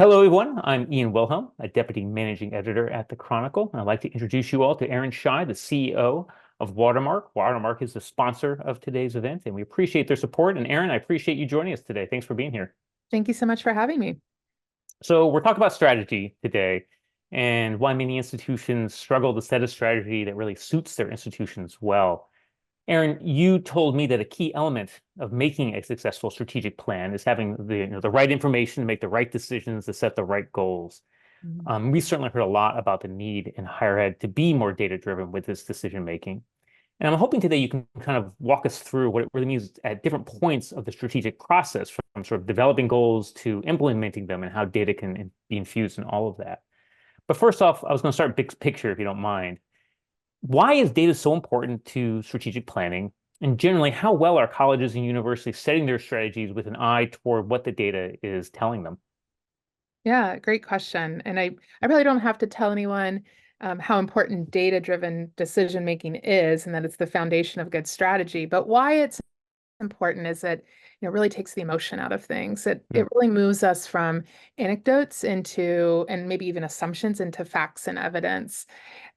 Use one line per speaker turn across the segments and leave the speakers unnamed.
Hello, everyone. I'm Ian Wilhelm, a deputy managing editor at the Chronicle, and I'd like to introduce you all to Erin Shy, the CEO of Watermark. Watermark is the sponsor of today's event, and we appreciate their support. And Erin, I appreciate you joining us today. Thanks for being here.
Thank you so much for having me.
So we're talking about strategy today and why many institutions struggle to set a strategy that really suits their institutions well. Erin, you told me that a key element of making a successful strategic plan is having the right information to make the right decisions to set the right goals.
Mhm.
We certainly heard a lot about the need in higher ed to be more data-driven with this decision making. And I'm hoping today you can kind of walk us through what it really means at different points of the strategic process, from sort of developing goals to implementing them and how data can be infused in all of that. But first off, I was going to start big picture, if you don't mind. Why is data so important to strategic planning? And generally, how well are colleges and universities setting their strategies with an eye toward what the data is telling them?
Yeah, great question. And I really don't have to tell anyone how important data-driven decision making is and that it's the foundation of good strategy. But why it's important is that it really takes the emotion out of things. It really moves us from anecdotes into and maybe even assumptions into facts and evidence.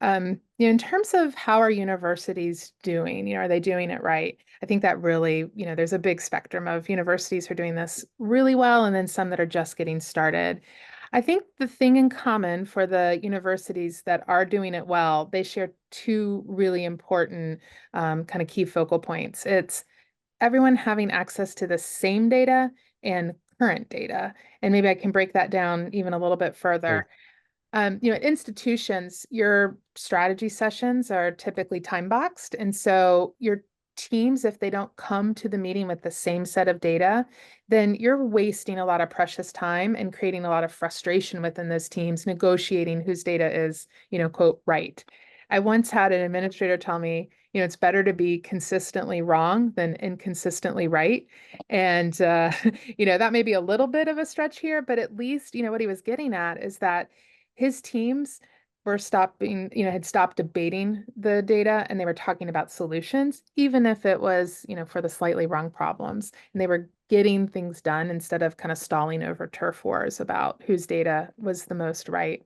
In terms of how are universities doing, are they doing it right? I think that really, there's a big spectrum of universities who are doing this really well, and then some that are just getting started. I think the thing in common for the universities that are doing it well, they share two really important kind of key focal points. It's everyone having access to the same data and current data. And maybe I can break that down even a little bit
Sure.
further. At institutions, your strategy sessions are typically time boxed. And so your teams, if they don't come to the meeting with the same set of data, then you're wasting a lot of precious time and creating a lot of frustration within those teams, negotiating whose data is, quote, right. I once had an administrator tell me, it's better to be consistently wrong than inconsistently right. And, that may be a little bit of a stretch here, but at least, what he was getting at is that his teams were stopping, had stopped debating the data and they were talking about solutions, even if it was, for the slightly wrong problems. And they were getting things done instead of kind of stalling over turf wars about whose data was the most right.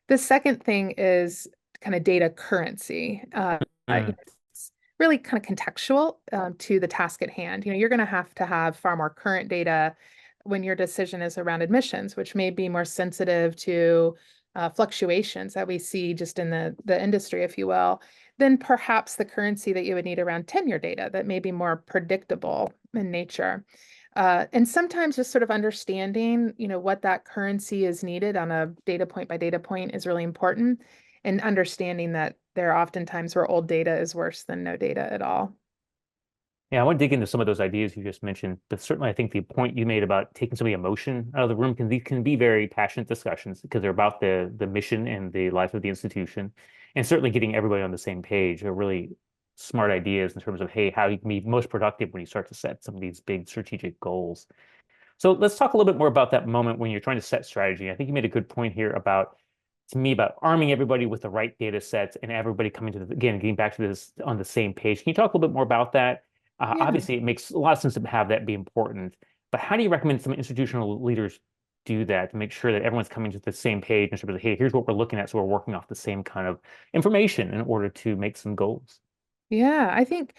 The second thing is kind of data currency.
Mm,
It's really kind of contextual to the task at hand. You're going to have far more current data when your decision is around admissions, which may be more sensitive to fluctuations that we see just in the industry, if you will, than perhaps the currency that you would need around tenure data that may be more predictable in nature. And sometimes just sort of understanding, what that currency is needed on a data point by data point is really important. And understanding that there are often times where old data is worse than no data at all.
Yeah, I want to dig into some of those ideas you just mentioned, but certainly I think the point you made about taking some of the emotion out of the room can be very passionate discussions because they're about the mission and the life of the institution, and certainly getting everybody on the same page are really smart ideas in terms of, hey, how you can be most productive when you start to set some of these big strategic goals. So let's talk a little bit more about that moment when you're trying to set strategy. I think you made a good point here about, to me, about arming everybody with the right data sets and everybody coming to again, getting back to this on the same page. Can you talk a little bit more about that?
Yeah.
Obviously, it makes a lot of sense to have that be important, but how do you recommend some institutional leaders do that to make sure that everyone's coming to the same page and sort of, hey, here's what we're looking at, so we're working off the same kind of information in order to make some goals?
Yeah, I think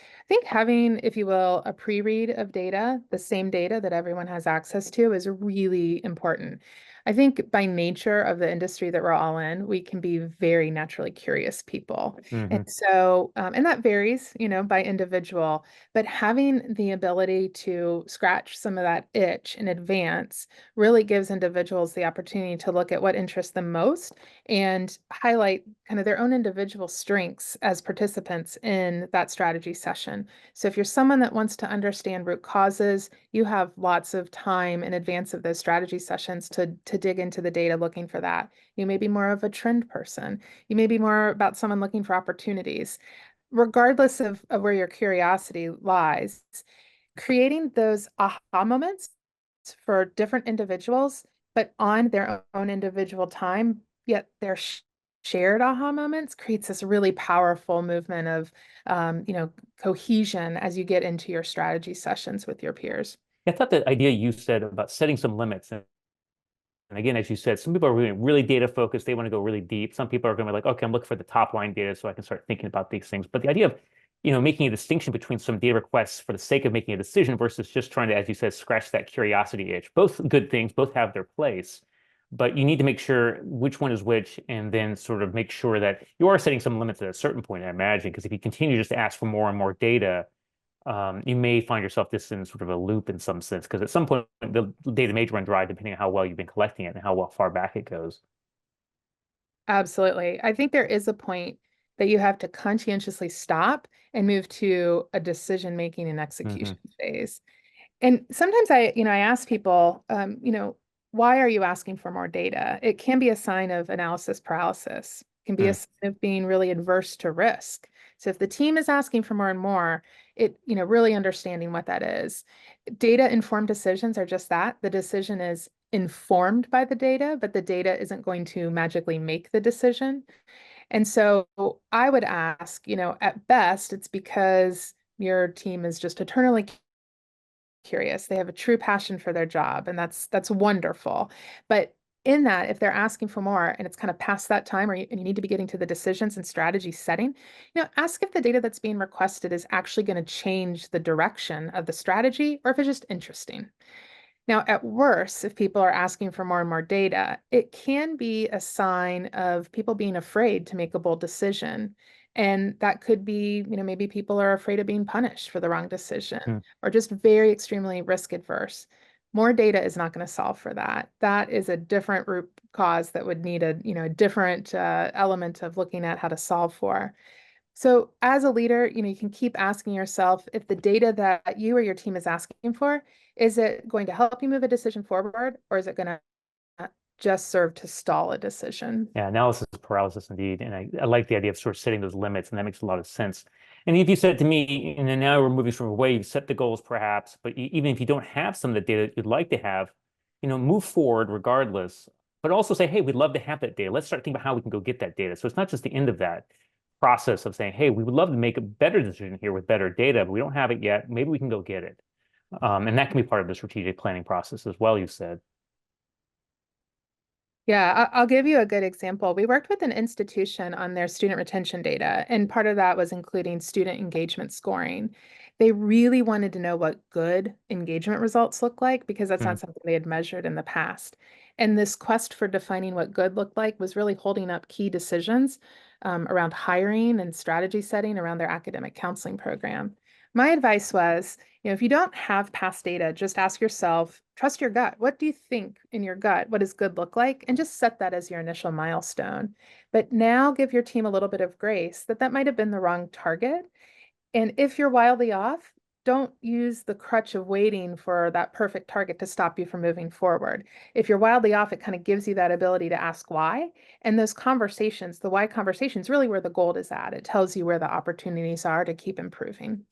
having, if you will, a pre-read of data, the same data that everyone has access to is really important. I think by nature of the industry that we're all in, we can be very naturally curious people. And
Hmm.
so, and that varies, by individual, but having the ability to scratch some of that itch in advance really gives individuals the opportunity to look at what interests them most and highlight kind of their own individual strengths as participants in that strategy session. So if you're someone that wants to understand root causes, you have lots of time in advance of those strategy sessions to dig into the data looking for that. You may be more of a trend person. You may be more about someone looking for opportunities. Regardless of where your curiosity lies, creating those aha moments for different individuals, but on their own individual time, yet they're shared aha moments creates this really powerful movement of, cohesion as you get into your strategy sessions with your peers.
I thought the idea you said about setting some limits And again, as you said, some people are really data focused. They want to go really deep. Some people are going to be like, okay, I'm looking for the top line data so I can start thinking about these things. But the idea of, making a distinction between some data requests for the sake of making a decision versus just trying to, as you said, scratch that curiosity itch. Both good things, both have their place, but you need to make sure which one is which, and then sort of make sure that you are setting some limits at a certain point, I imagine, because if you continue just to ask for more and more data, you may find yourself this in sort of a loop in some sense, because at some point the data may run dry depending on how well you've been collecting it and how well far back it goes.
Absolutely. I think there is a point that you have to conscientiously stop and move to a decision making and
Hmm.
execution phase. And sometimes I ask people, why are you asking for more data? It can be a sign of analysis paralysis. It can be a
Mm.
sign of being really adverse to risk. So if the team is asking for more and more, really understanding what that is. Data informed decisions are just that. The decision is informed by the data, but the data isn't going to magically make the decision. And so I would ask, at best, it's because your team is just eternally curious. They have a true passion for their job, and that's wonderful. But in that, if they're asking for more and it's kind of past that time, and you need to be getting to the decisions and strategy setting, ask if the data that's being requested is actually going to change the direction of the strategy or if it's just interesting. Now, at worst, if people are asking for more and more data, it can be a sign of people being afraid to make a bold decision. And that could be, maybe people are afraid of being punished for the wrong decision
Mm.
or just very extremely risk adverse. More data is not going to solve for that. That is a different root cause that would need a different element of looking at how to solve for. So as a leader, you can keep asking yourself if the data that you or your team is asking for, is it going to help you move a decision forward, or is it going to just serve to stall a decision?
Yeah, analysis paralysis indeed. And I like the idea of sort of setting those limits, and that makes a lot of sense. And if you said to me, and then now we're moving from a way you've set the goals perhaps, but even if you don't have some of the data you'd like to have, move forward regardless, but also say, hey, we'd love to have that data. Let's start thinking about how we can go get that data. So it's not just the end of that process of saying, hey, we would love to make a better decision here with better data, but we don't have it yet. Maybe we can go get it. And that can be part of the strategic planning process as well, you said.
Yeah, I'll give you a good example. We worked with an institution on their student retention data, and part of that was including student engagement scoring. They really wanted to know what good engagement results look like because that's
Mm.
not something they had measured in the past. And this quest for defining what good looked like was really holding up key decisions around hiring and strategy setting around their academic counseling program. My advice was, if you don't have past data, just ask yourself, trust your gut. What do you think in your gut? What does good look like? And just set that as your initial milestone. But now give your team a little bit of grace that that might have been the wrong target. And if you're wildly off, don't use the crutch of waiting for that perfect target to stop you from moving forward. If you're wildly off, it kind of gives you that ability to ask why. And those conversations, the why conversations, really where the gold is at. It tells you where the opportunities are to keep improving.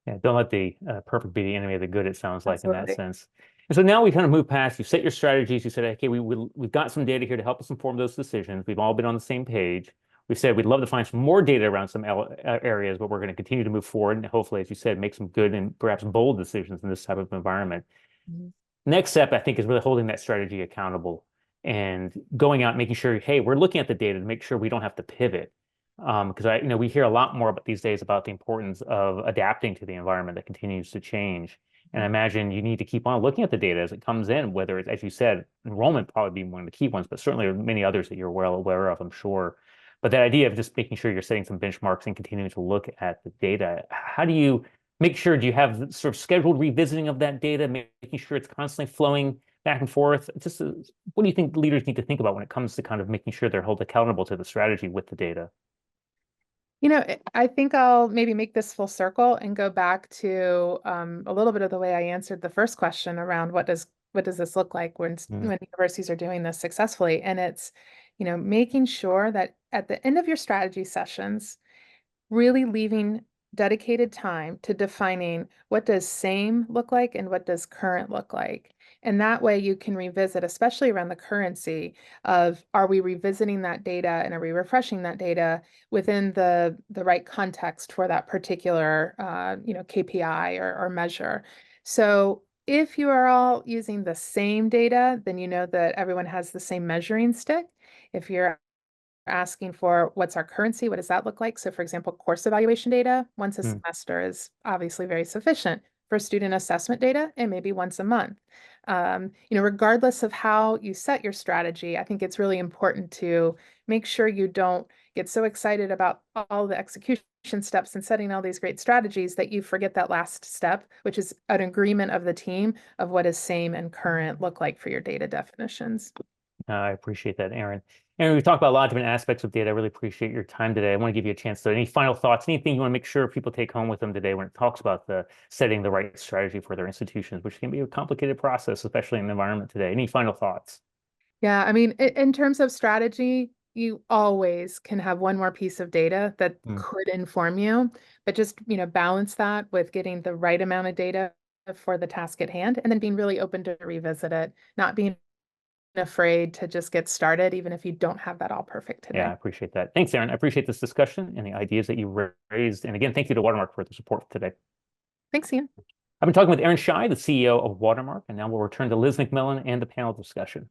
Yeah, don't let the perfect be the enemy of the good, it sounds like in that
Absolutely.
sense. And so now we kind of move past, you set your strategies, you said, okay, we've got some data here to help us inform those decisions. We've all been on the same page. We've said we'd love to find some more data around some areas, but we're going to continue to move forward and hopefully, as you said, make some good and perhaps bold decisions in this type of environment.
Mhm.
Next step, I think, is really holding that strategy accountable and going out, making sure, hey, we're looking at the data to make sure we don't have to pivot. Because we hear a lot more about these days about the importance of adapting to the environment that continues to change. And I imagine you need to keep on looking at the data as it comes in, whether it's, as you said, enrollment probably being one of the key ones, but certainly there are many others that you're well aware of, I'm sure. But that idea of just making sure you're setting some benchmarks and continuing to look at the data, how do you make sure, do you have sort of scheduled revisiting of that data, making sure it's constantly flowing back and forth? Just what do you think leaders need to think about when it comes to kind of making sure they're held accountable to the strategy with the data?
I think I'll maybe make this full circle and go back to a little bit of the way I answered the first question around what does this look like
Mm.
when universities are doing this successfully? And it's, making sure that at the end of your strategy sessions, really leaving dedicated time to defining what does same look like and what does current look like. And that way you can revisit, especially around the currency of, are we revisiting that data and are we refreshing that data within the right context for that particular KPI or measure. So If you are all using the same data, then you know that everyone has the same measuring stick. If you're asking for what's our currency, what does that look like? So for example, course evaluation data, once a
Hmm.
semester is obviously very sufficient. For student assessment data, it may be once a month. Regardless of how you set your strategy, I think it's really important to make sure you don't get so excited about all the execution steps and setting all these great strategies that you forget that last step, which is an agreement of the team of what does same and current look like for your data definitions.
I appreciate that, Erin. Erin, we've talked about a lot of different aspects of data. I really appreciate your time today. I want to give you a chance to any final thoughts, anything you want to make sure people take home with them today when it talks about the setting the right strategy for their institutions, which can be a complicated process, especially in the environment today. Any final thoughts?
Yeah, I mean, in terms of strategy, you always can have one more piece of data that
Hmm.
could inform you, but just, balance that with getting the right amount of data for the task at hand and then being really open to revisit it, not being afraid to just get started, even if you don't have that all perfect
Yeah, I
today.
appreciate that. Thanks, Erin. I appreciate this discussion and the ideas that you raised. And again, thank you to Watermark for the support today.
Thanks, Ian.
I've been talking with Erin Shy, the CEO of Watermark, and now we'll return to Liz McMillan and the panel discussion.